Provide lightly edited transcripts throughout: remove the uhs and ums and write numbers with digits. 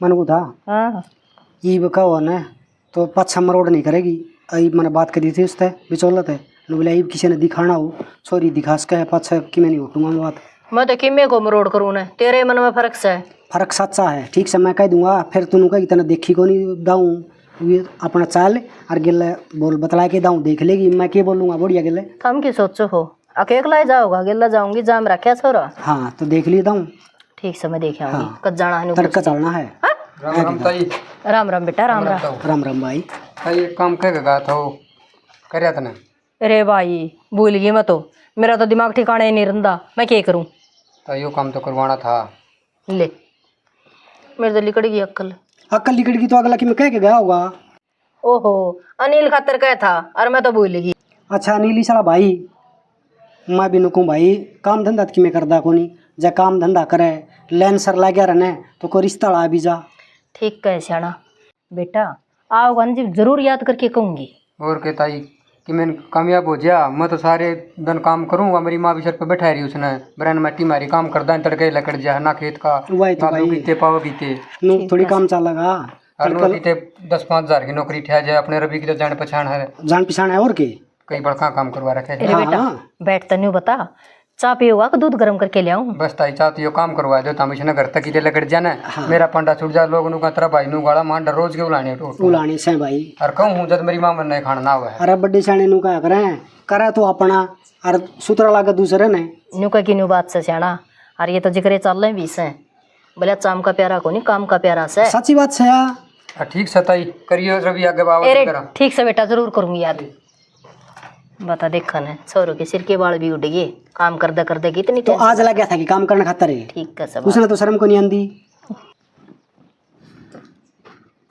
मन को था हाँ ये बका हुआ ना तो 5 रोड नहीं करेगी। आई मैंने बात करी थी उससे बिचौलत है बोले ये किसी ने दिखाना हो सॉरी दिखा सका है 5 कि मैं नहीं उठूंगा बात। मैं तो किमे को मरोड़ करूँ ना तेरे मन में फर्क से फर्क सच्चा है ठीक से मैं कह दूंगा फिर तूने कहा इतना देखी को नहीं दाऊँ ये अपना चाल और गिले बोल बतला के दाऊँ देख लेगी मैं क्या बोलूँगा बढ़िया गिले थम की सोचो हो अकेला ही जाओगा गिल्ला जाऊंगी जाम रखा छोरा। हाँ तो देख लिए दाऊँ ठीक से मैं देख आऊंगी हाँ। कद जाना है तड़का चलना है। राम राम ताई। राम राम बेटा राम राम। राम राम भाई। ताई एक काम कह गा था वो करया था ना। अरे भाई भूल गई मैं तो मेरा तो दिमाग ठिकाने ही नहीं रंदा मैं क्या करूं। ताई यो काम तो करवाना था। ले मेरे तो लिकड़ गई अक्ल। अक्ल लिकड़ की तो अगला कि मैं कह के गया होगा। ओहो अनिल खातर कह था और मैं तो भूल गई। अच्छा नीली साला भाई मैं भी नुकूँ भाई काम धंधा कि मैं करदा को नहीं जा काम धंधा करे लैन सर ला गया रहने तो कोई रिश्ता ला भी जा। ठीक कह सियाना बेटा आओगा जी जरूर याद करके कहूंगी। और के ताई कि मैं कामयाब हो गया मैं तो सारे दिन काम करूँगा मेरी माँ भी सर पे बैठा रही उसने ब्रैन मट्टी मारी काम करदा तड़के लकड़ जा ना खेत का वही तो भाई बीते पाव बीते थोड़ी काम चलेगा बीते 10-5 हजार की नौकरी ठा जाए अपने रवि की तो जान पहचान है जान पहचान है और के कई बड़का काम करवा रखे अरे बेटा बैठ तन्यू बता चाह पियोगा कि दूध गर्म करके ले आऊं। बस ताई चाहती हो काम करवा दो तामिश न घर तक ही लकड़ जाना मेरा पंडा छुट जा लोग नु का तरह भाई नु गाड़ा मान रोज के बुलाने से भाई और कहूँ हूँ जब मेरी माँ मन नहीं खाना ना हुआ है। अरे बड्डे सियाने नु क्या करे तो अपना और सुतरा लागे दूसरे ने न्यू का की न्यू बात से सियाना और ये तो जिक्र चल रहे बीस है बोले चाम का प्यारा को नहीं काम का प्यारा से सच्ची बात से ठीक सताई करियो रवि आगे बाबा ठीक से बेटा जरूर करूंगी याद बता देखा न छोरों के सिर के बाल भी उड़ गए काम करते कितनी तो आज लग गया था कि काम करने खातर है ठीक है सब उसने तो शर्म को नहीं आंदी।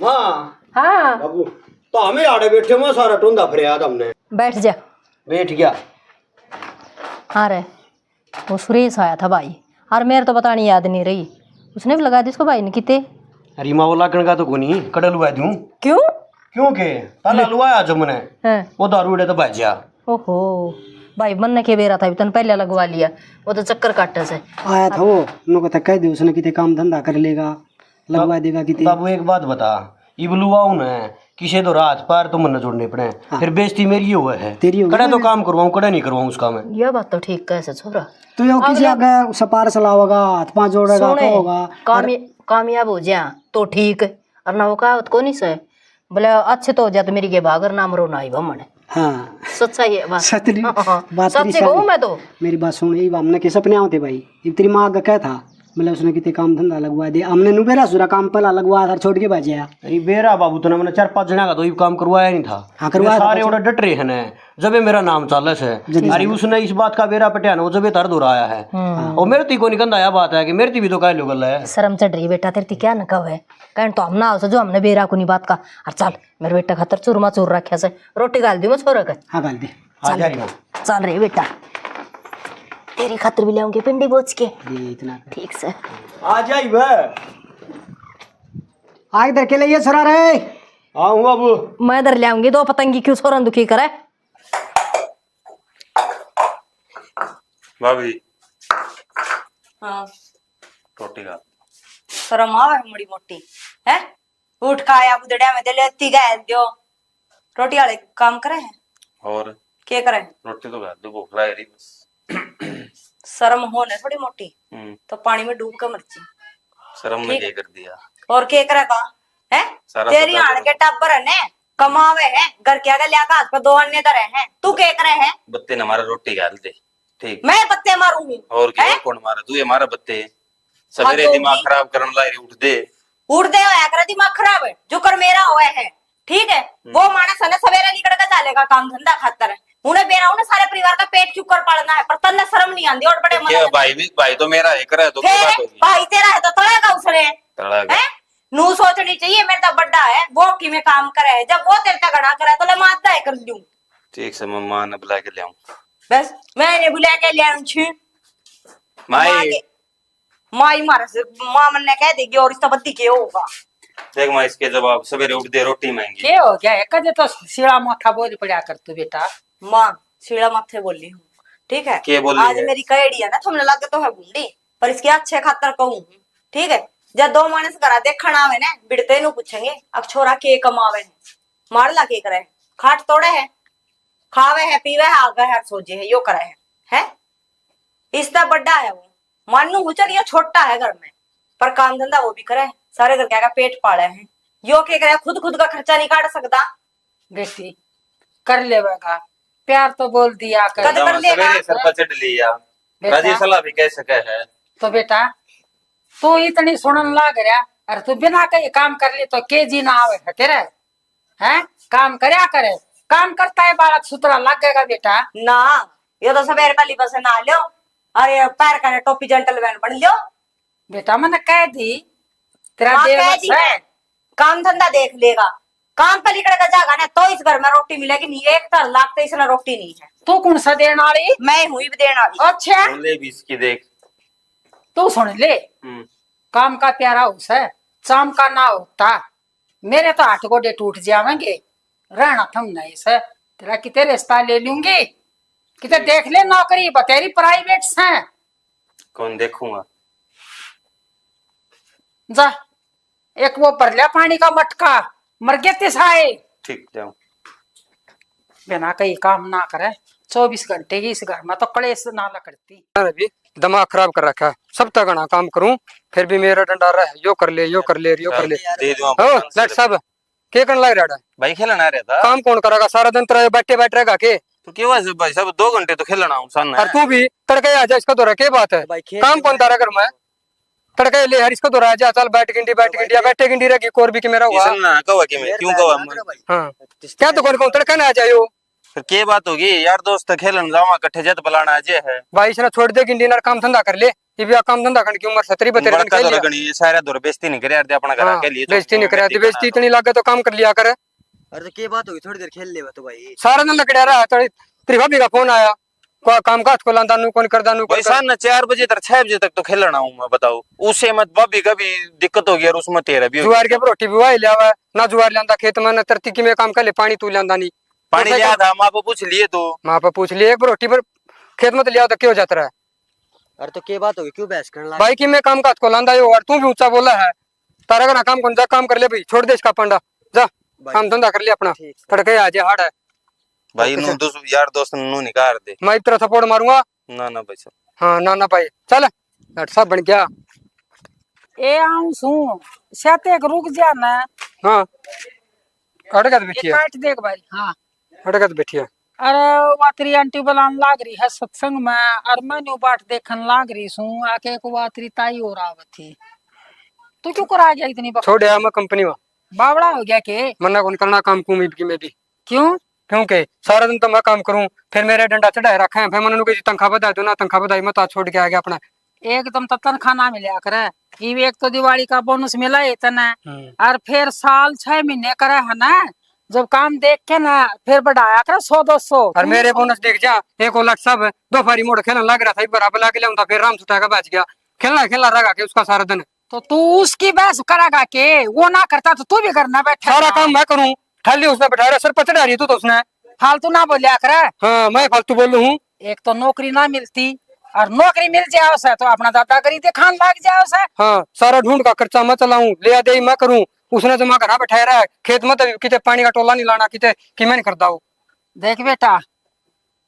हाँ हाँ बाबू तो हमें आड़े बैठे में सारा टूंदा फिर हमने बैठ जा बैठ गया। हाँ रे वो सुरेश आया था भाई और मेरे तो पता नहीं याद नहीं रही उसने भी लगा दी इसको भाई ने किते अरे माँ वो लागण का तो कोनी कड़ल हुआ दूं क्यों क्योंकि ताला लुआया जो मैंने है वो दारू उड़े तो भाजिया ओहो भाई मन ने के बेरा था तन पहले लगवा लिया वो तो चक्कर काटे से आया था वो नो कह कह दे उसने किते काम धंधा कर लेगा लगवा देगा किते। बाबू एक बात बता इब लुआऊ न किसे तो रात पार तो मन जोड़ने पड़े फिर बेइज्जती मेरी ही हुआ है तेरी होगी कड़ा तो काम करवाऊं कड़ा नहीं करवाऊं उसका मैं। यह बात तो ठीक कैसे छोरा तो यो किसी आगे सपार चलावेगा हाथ पांव जोड़ेगा सुने, तो होगा कामयाब हो जा तो ठीक और ना हो का को नहीं से बोले अच्छे तो हो जा तो मेरी के भागर नाम रो नाई बमन हाँ सच्चाई है बात सतरी बात सच्ची कहूँ मैं तो मेरी बात सुन ये हमने के सपने आते भाई ये तेरी माँ का क्या था मतलब उसने कितने काम धंधा लगवा दे हमने नुबेरा सुरा काम पहला लगवा था छोड़ के बाजिया। अरे बेरा बाबू तो मैंने 4-5 जना का तो ये काम करवाया नहीं था। हाँ करवाया सारे ओडे डट रहे हैं जब मेरा नाम चालस है अरे उसने इस बात का बेरा पटिया वो जब दर्द हो रहा है और मेरे ती को निकंदा यह बात है कि मेरे ती भी तो काय लोग है शर्म चढ़ रही बेटा तेरी क्या न कहो है कहन तो हम ना हो जो हमने बेरा को नहीं बात का और चल मेरे बेटा खातर चूरमा चूर रखे से रोटी गाल दी मैं छोरा का हाँ गाल दे चल रही बेटा तेरी खातर भी लाऊंगी पिंडी बोच के इतना ठीक से आ जाई बे आग इधर के लिए सरा रे आऊं बाबू मैं इधर लाऊंगी 2 पतंगी क्यों छोरन दुखी करे भाभी हाँ रोटी खा शर्म आवे मोड़ी मोटी है उठ का आया बुदड़िया में दे लेती गए दियो रोटी वाले काम करे हैं और के करे रोटी तो खा दो भूख लग रही बस शर्म होने थोड़ी मोटी तो पानी में डूब के मर्ची शर्म में क्या कर दिया और के करेगा है तेरी आन के टब्बर है कमावे है घर के आगे लिया हाथ पे 2 अन्य तरह हैं तू के करे है बत्ते ने हमारा रोटी खा दे ठीक मैं पत्ते मारूंगी और क्या कौन मारा तू ये हमारा बत्ते सवेरे दिमाग खराब करने लाई उठ दे होया कर दिमाग खराब है जो कर मेरा हुआ है ठीक है वो मानस है सवेरे निकल के चलेगा काम धंधा खातर है उन्हें बेरा उन्हें सारे परिवार का पेट क्यों कर पालना है पर तन्ने शर्म नहीं आती और बड़े क्या भाई तो मेरा है करे तो क्या बात होगी भाई तेरा है तो तड़ेगा उसने हैं नू सोचनी चाहिए मेरा तो बड्डा है वो कि में काम करे है जब वो तेरे तक गड़ा करे तो ले मारता है कर लूं ठीक से मम्मा ने बुला के ले आऊं बस मैंने बुला के ले आऊं छी माई मारा से मां मन ने कह देगी और इस तबद्दी के होगा देख मां इसके जवाब सवेरे उठ दे रोटी मांगी क्या हो गया कदे तो सीड़ा माथा बोझ पड़ा कर तू बेटा मां सीड़ा माथे बोली हूँ ठीक है के बोली आज है? मेरी कहेड़ी है ना तुमने लगे तो है बूंदी पर इसके अच्छे खातर कहूँ ठीक है जब दो मानस करा देखण आवे ने बिड़ते नु पूछेंगे अब छोरा के कमावे है मार ला के करे खाट तोड़े है खावे है पीवे है आगे है सोजे है यो करे है इससे बड़ा है वो मानू गुचर ये छोटा है घर में पर काम धंधा वो भी करे सारे घर का पेट पाले हैं यो के करे खुद का खर्चा नहीं काट सकता बेटी कर लेगा प्यार तो बोल दिया कर कद कर लेगा सवेरे सर पर चढ़ लिया बेटा। राजी सलाह भी कह सके है तो बेटा तू इतनी सुनन लाग रहा अरे तू बिना कहीं काम कर ले तो के जी ना आवे है तेरे हैं काम करया करे काम करता है बालक सुतरा लगेगा बेटा ना ये तो सवेरे पहली बस ना लो अरे पैर का टोपी जेंटलमैन बन लो बेटा मैंने कह दी तेरा हाँ, देर कह बस दी है है। काम धंधा देख लेगा काम पर लिखने का जागा ना तो इस घर में रोटी मिलेगी नहीं एक तर लाख तो इसमें रोटी नहीं है तू कौन सा देने वाली मैं हुई भी देने वाली अच्छा ले भी इसकी देख तू सुन ले काम का प्यारा उस है शाम का ना होता मेरे तो 8 गोडे टूट जावेंगे रहना थम नहीं से तेरा कितने रिश्ता ले लूंगी कितने देख ले नौकरी बतेरी प्राइवेट से कौन देखूंगा जा एक वो परल्या पानी का मटका मर गए तिसाए ठीक जाऊं बिना कहीं काम ना करे 24 घंटे की इस घर में तो कलेश ना लगती भी दिमाग खराब कर रखा है सब तक ना काम करूं फिर भी मेरा डंडा रहा है यो कर ले यो कर ले यो कर ले दे दूं हो लट सब के करने लग रहा है भाई खेलना रहता काम कौन करेगा सारा दिन तेरा बैठे बैठ रहेगा के तो क्यों ऐसे भाई सब 2 घंटे तो खेलना हूं सन और तू भी तड़के आ जा इसका तो रखे बात है काम कौन तारा घर में तड़के ले यार इसका तो आ जा चल बैठ गिंडी या बैठे गिंडी रहेगी कोर भी के मेरा हुआ ना कवा कि मैं क्यों कवा हाँ क्या तो कौन तड़का ना आ जाओ फिर के बात होगी यार दोस्त खेलन जावा इकट्ठे जत बुलाना अजय है भाई इसने छोड़ दे गिंडी ना काम धंधा कर ले ये भी काम धंधा करने की उम्र 17 32 बड़का तो लगनी सारा दूर बेइज्जती नहीं करे यार दे अपना घर के लिए बेइज्जती नहीं करे बेइज्जती इतनी लागे तो काम कर लिया करे अरे तो क्या बात होगी थोड़ी देर खेल ले तो भाई सारा दिन लकड़ा रहा तेरी भाभी का फोन आया काम काज को लांदा नु कौन करदा नु भाई सन 4 बजे तक 6 बजे तक तो खेलना हूं मैं बताओ उससे मत भाभी का भी दिक्कत हो गई और उसमें तेरा भी जुआर के रोटी भी वाई लिया ना जुआर लांदा खेत में न तरती की में काम कर ले पानी तू लांदा नहीं पानी लिया था मां को पूछ लिए तो मां पे पूछ लिए एक रोटी पर खेत में तो लिया तो क्यों जाता रहा अरे तो क्या बात होगी क्यों बहस करने लगा भाई की मैं काम काज को लांदा यो और तू भी ऊंचा बोला है तारा का ना काम कौन जा काम कर ले भाई छोड़ दे इसका पंडा जा काम धंधा कर ले अपना तड़के आ जा हाड़ है भाई नु यार दोस्त नु निकाल दे मैं इतना सपोर्ट मारूंगा ना ना भाई साहब हाँ ना भाई चल सब बन गया ए आऊं सू साथे रुक जाना हाँ अड़गत बैठी है काट देख भाई हाँ अड़गत बैठी है अरे वातरी आंटी बुलान लाग रही है सत्संग में और मैंने बाट देखन लाग रही सू आके को वातरी ताई हो रहा थी तू क्यों करा गया इतनी छोड़ मैं कंपनी में बावड़ा हो गया के मना कौन करना काम को में भी क्यों क्योंकि सारा दिन तो मैं काम करूं फिर मेरे डंडा चढ़ाए रखे हैं फिर मैंने कही तनख्वाह बधाई दो ना तनख्वाह बधाई मत छोड़ के आ गया अपना एकदम तो तनख्वाह ना मिला करे एक तो दिवाली का बोनस मिला है इतना और फिर साल 6 महीने करे है ना जब काम देख के ना फिर बढ़ाया करे 100-200 और मेरे बोनस देख जा 1 लाख सब दो फारी मोड़ खेलने लग रहा था एक बार बुला के लिया फिर राम सुता का बच गया खेलना रहा के उसका सारा दिन तो तू उसकी बहस करेगा के वो ना करता तो तू भी करना बैठा सारा काम मैं करूँ खाली उसने बैठा सर पर चढ़ा रही तू तो उसने फालतू ना बोलिया करे हाँ मैं फालतू बोल रहा हूँ एक तो नौकरी ना मिलती और नौकरी मिल जाओ से तो अपना दादागिरी दिखान लग जाओ से हाँ सारा ढूंढ का खर्चा मैं चलाऊं ले दे मैं करूँ उसने जमा करा बैठा रहा है खेत में किते पानी का टोला नहीं लाना किते कि मैं नहीं करता हूँ देख बेटा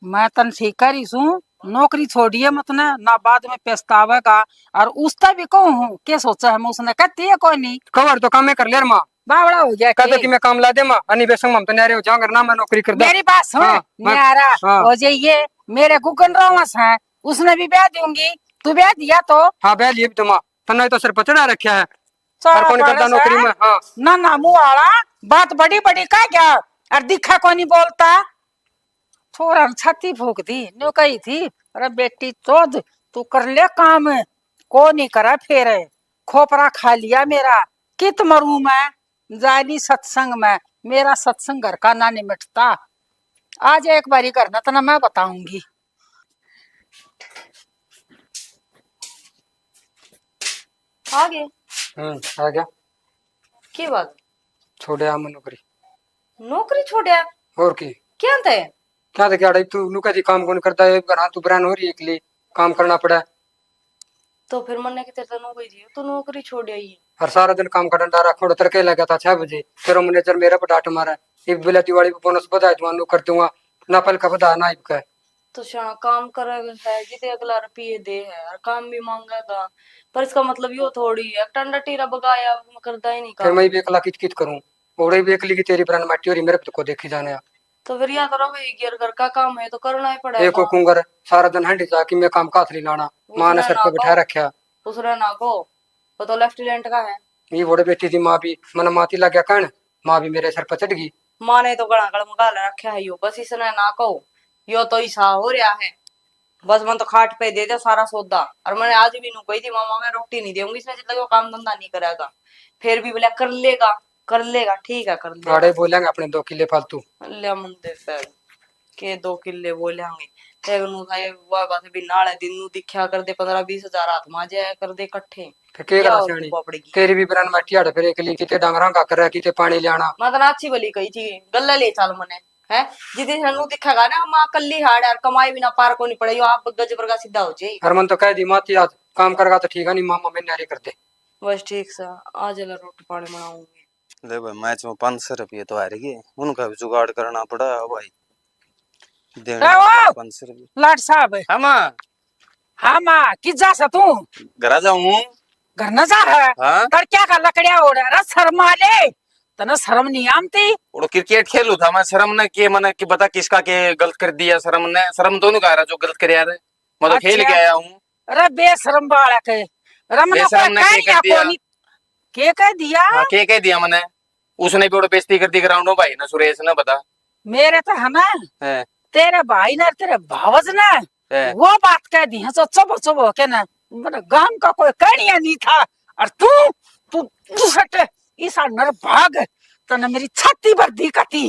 मैं तन ठीक करी सू नौकरी छोड़िए मत ना बाद में पछतावेगा और उसका भी कहूँ के सोचा है उसने कहती है कोई नहीं कवर तो काम में कर ले माँ बावड़ा हो गया कहते कि मैं काम ला दे माँ अनि बेसंग हम तो नहीं रहे जाऊंगा ना मैं नौकरी कर मेरी बात सुन न्यारा हो जाइए मेरे गुगन रोमस है उसने भी ब्याह दूंगी तू ब्याह दिया तो हाँ ब्याह लिए तो माँ तन्ना तो सर पचड़ा रखा है हर कौन करता नौकरी में हाँ ना मुँह वाला बात बड़ी बड़ी का क्या और दिखा को नहीं बोलता थोड़ा छाती फूक दी न्यू कही थी अरे बेटी चोद तू कर ले काम को नहीं करा फिर खोपरा खा लिया मेरा कित मरू मैं जाली सत्संग में मेरा सत्संग घर का ना निमटता आज एक बारी करना तो ना मैं बताऊंगी आ गए आ गया की बात छोड़े आ मैं नौकरी छोड़िया और की क्या थे क्या था क्या तू नुका जी काम कौन करता है घर तू बरान हो रही है के लिए काम करना पड़ा तो फिर मन्ने की तेरे हो गई थी तू नौकरी छोड़ आई। और सारा दिन काम करना डारा खोड़ तड़के लगा था 6 बजे, फिर मैनेजर मेरा पर डांट मारा, एक बेला दिवाली पे बोनस बधाई दूंगा कर दूंगा ना, पल का बधा ना इबका। तो शाना काम करेगा है जिते अगला रुपये दे है और काम भी मांगेगा, पर इसका मतलब यो थोड़ी है टंडा टीरा बगाया करता ही नहीं फिर काम। मैं भी अकेला किच किच करूँ, ओड़े भी अकेली की तेरी ब्रांड माटी और मेरे को देखी जाने। तो फिर या तो रहो गियर घर का काम है तो करना ही एक पड़ेगा। कुंगर सारा दिन हंडी जाके मैं काम काथली लाना, माँ ने सर पे बिठा रखा। दूसरा ना को वो तो लेफ्टिनेंट का है। ये बड़े बेटी थी माँ भी मन माती लग गया कण, माँ भी मेरे सर पर चढ़ गई। माँ ने तो गड़ा गड़ मगा रखा है यो, बस इसने ना कहो यो तो ईसा हो रहा है, बस मन तो खाट पे दे दे सारा सौदा। और मैंने आज भी नू कही थी मामा मैं रोटी नहीं दूंगी इसमें जितना काम धंधा नहीं करेगा, फिर भी बोला कर लेगा ठीक है कर लेगा। आड़े बोलेंगे अपने 2 किले फालतू ले मुंडे पे के 2 किले बोलेंगे एक नु भाई वो बात भी नाले दिन नु दिखा कर दे 15-20 हजार हाथ में जाया कर दे इकट्ठे। फिर के करा सियाणी तेरी भी ब्रांड माटी आड़ फिर अकेली किते डांगरा का करे किते पानी लाना। मैं तो अच्छी भली कही थी गल्ला ले चल मने है जिदे नु दिखागा ना मां कल्ली हाड़ और कमाई बिना पार को नहीं पड़े यो आप गज पर का सीधा हो जाए। हर मन तो कह दी माती आज काम करेगा तो ठीक है, नहीं मामा मैं नारी कर दे। बस ठीक सा आज ला रोटी पानी बनाऊंगी। ले भाई मैच में 500 रुपये तो हार गए, उनका भी जुगाड़ करना पड़ा भाई, देना 500 रुपये। लाट साहब हाँ माँ कि जा सा तू घर जाऊं घर न जा है हाँ तर क्या का लकड़िया हो रहा शर्म आले तना शर्म नहीं आमती। और क्रिकेट खेलू था मैं, शर्म ने के मैंने कि बता किसका के गलत कर दिया, शर्म ने शर्म दोनों का रहा जो गलत कर यार मैं तो खेल के आया हूँ। अरे बेशरम बालक है रमना बेशरम ने के कर दिया, के कह दिया हाँ के कह दिया मैंने, उसने भी बेइज्जती कर दी ग्राउंड में भाई ना सुरेश ने बता मेरे तो है ना है तेरे भाई ने तेरे भावज ने वो बात कह दी है चुप चुप हो के ना मेरे गांव का कोई कहानिया नहीं था। और तू सट ईसा नर भाग तने मेरी छाती भर दी कती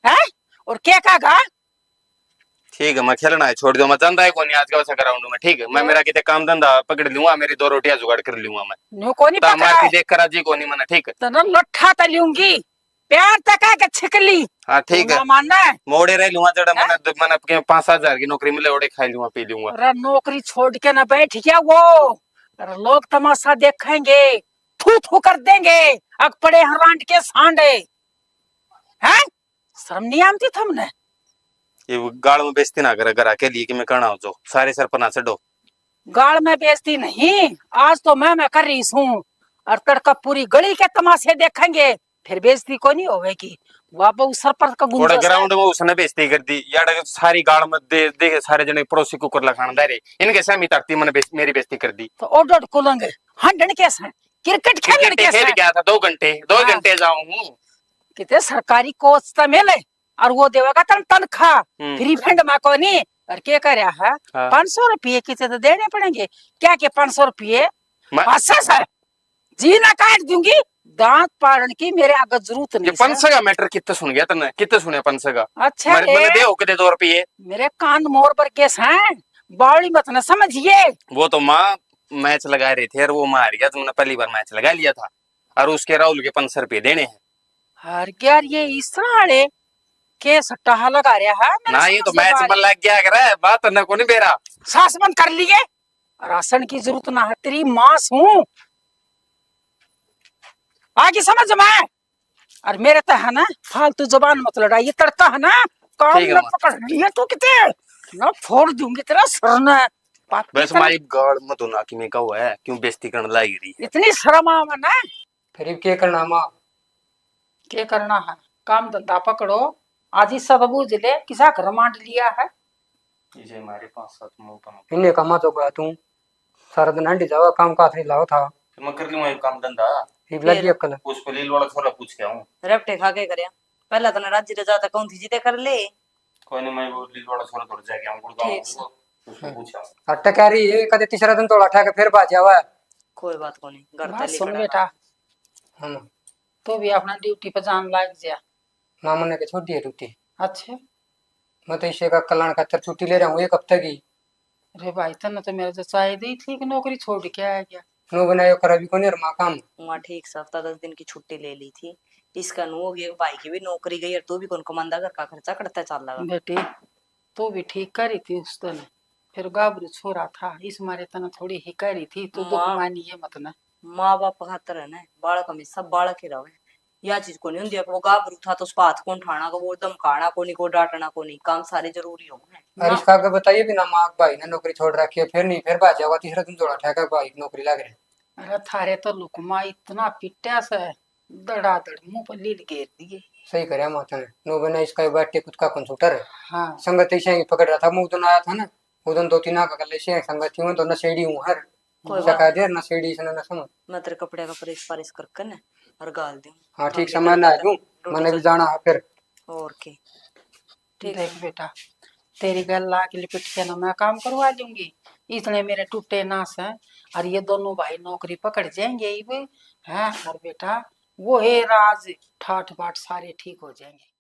है और क्या कहा ठीक है मैं खेलना है छोड़ दो, मैं जानता है कौन आज का वैसा ग्राउंड में, ठीक है मैं मेरा कितने काम धंधा पकड़ लूंगा, मेरी 2 रोटियां जुगाड़ कर लूंगा मैं, न्यू कोनी मारती देख कर जी कोनी मैंने, ठीक है तना लट्ठा त लूंगी प्यार तक के छिकली हाँ ठीक है मानना है मोड़े रह लूंगा जड़ा मैंने 5-7 हजार की नौकरी मिले ओड़े खा लूंगा पी लूंगा। अरे नौकरी छोड़ के ना बैठ गया वो, अरे लोग तमाशा देखेंगे थू थू कर देंगे अग पड़े हरांड के सांडे हैं शर्म नहीं आती तुमने। ये गाड़ में बेइज्जती ना करे घर के लिए कि मैं करना हो जो सारे सर पर ना चढ़ो। गाड़ में बेइज्जती नहीं आज तो मैं कर रही हूँ और तड़का पूरी गली के तमाशे देखेंगे फिर बेइज्जती को नहीं होगी। वापा सर पर का थोड़ा ग्राउंड में उसने बेइज्जती कर दी यार, सारी गाड़ में देखे सारे जने पड़ोसी कुकर लखान दारे इनके सामी तकती मैंने मेरी बेइज्जती कर दी। तो ओडोड कुलंगे हंडन कैसे क्रिकेट खेलने कैसे खेल गया था 2 घंटे जाऊं कितने सरकारी कोच तो मिले और वो देवेगा तनख्वाह फ्री फंड में को नहीं और क्या कर रहा है 500 रुपये कितने तो देने पड़ेंगे क्या के 500 रुपये जी ना काट दूंगी दांत पाड़न की मेरे आगे जरूरत नहीं। 500 का मैटर कितना सुन गया तने कितना सुने 500 का अच्छा मैंने दे हो के 2 रुपये मेरे कान मोर पर केस हैं बावली मत न समझिए। वो तो माँ मैच लगा रहे थे और वो मार गया, तुमने पहली बार मैच लगा लिया था और उसके राहुल के 500 रुपये देने हैं। हर यार ये इस तरह के सट्टा लगा रहा है ना ये तो मैच में लग गया कर बात न को नहीं बेरा सांस बंद कर लिए राशन की जरूरत ना है तेरी मांस हूँ आगे समझ में। और मेरे तो है ना फालतू जुबान मत लड़ा ये तड़का है ना काम में पकड़ लिया तो कितने ना फोड़ दूंगी तेरा सर न बस हमारी गाड़ मत होना कि मैं कहूँ है क्यों बेइज्जती करने लगी रही इतनी शर्म आवा ना फिर क्या करना माँ क्या करना है काम धंधा पकड़ो आज ही सब बूझ ले किसा घर मांड लिया है इसे हमारे 5-7 मुंह इन्हें कमा तो गया तू सारा दिन हंडी जावा काम काथ नहीं लाओ था मैं कर लूंगा काम धंधा लगी अक्ल उस पे लील वाला थोड़ा पूछ के आऊं रपटे खा के करया पहला तो राज्य रे जाता कौन थी जीते कर ले कोई नहीं मैं वो लील वाला थोड़ा जाके आऊं गुड़गांव उसको पूछा अट्टा कह रही है कदे तीसरा दिन तोड़ा ठा के फिर बाज जावा कोई बात को नहीं घर बात तली सुन पड़ा बेटा हां तो भी अपना ड्यूटी पे जान लाग जा मामा ने के छोटी है ड्यूटी। अच्छा मैं तो इसे का कल्याण खातर छुट्टी ले रहा हूँ 1 हफ्ते की। अरे भाई तने तो मेरे तो चाहिए दी थी कि नौकरी छोड़ के आ गया नो बनायो कर अभी कोने रमा काम वहाँ ठीक से हफ्ता 10 दिन की छुट्टी ले ली थी इसका नु हो गया भाई की भी नौकरी गई और तू भी कौन कमांदा घर का खर्चा करता चल लगा बेटी तू भी ठीक करी थी उस दिन फिर गाबरू छोरा था इस मारे तना थोड़ी हिकारी थी तो दुख माँ। मानी है मत ना। माँ बाप खातर है ना, बालक हमेशा बालक ही रहे। यह चीज को नहीं होती है कि वो गाभरू था तो उसका हाथ कौन ठाना को, वो धमकाना को नहीं, को डांटना को नहीं, काम सारे जरूरी हो गए। और इसका आगे बताइए बिना माँ भाई ने नौकरी छोड़ रखी है, फिर नहीं फिर बाजा हुआ तीसरा दिन जोड़ा ठेका भाई की नौकरी लग रही। अरे थारे तो लुकमा इतना पिट्या से दड़ादड़ मुंह पर लील घेर दिए। सही करे माता ने नो बना इसका बैठे कुछ का कंप्यूटर है हाँ संगत ऐसे ही पकड़ रहा था। मुंह तो आया था ना उदन 2-3 का कल से संगत थी मैं तो नशेड़ी हूँ हर कोई बात सका दे नशेड़ी से ना समझ। मैं तेरे कपड़े का प्रेस पारिस करके ना और गाल दूं। हाँ ठीक समय ना दूं मैंने भी जाना है फिर। और के ठीक है देख बेटा तेरी गल ला के लिपट के ना मैं काम करवा दूंगी। इतने मेरे टूटे नास हैं और ये दोनों भाई नौकरी पकड़ जाएंगे ही वे हैं। और बेटा वो है राज ठाठ बाट सारे ठीक हो जाएंगे।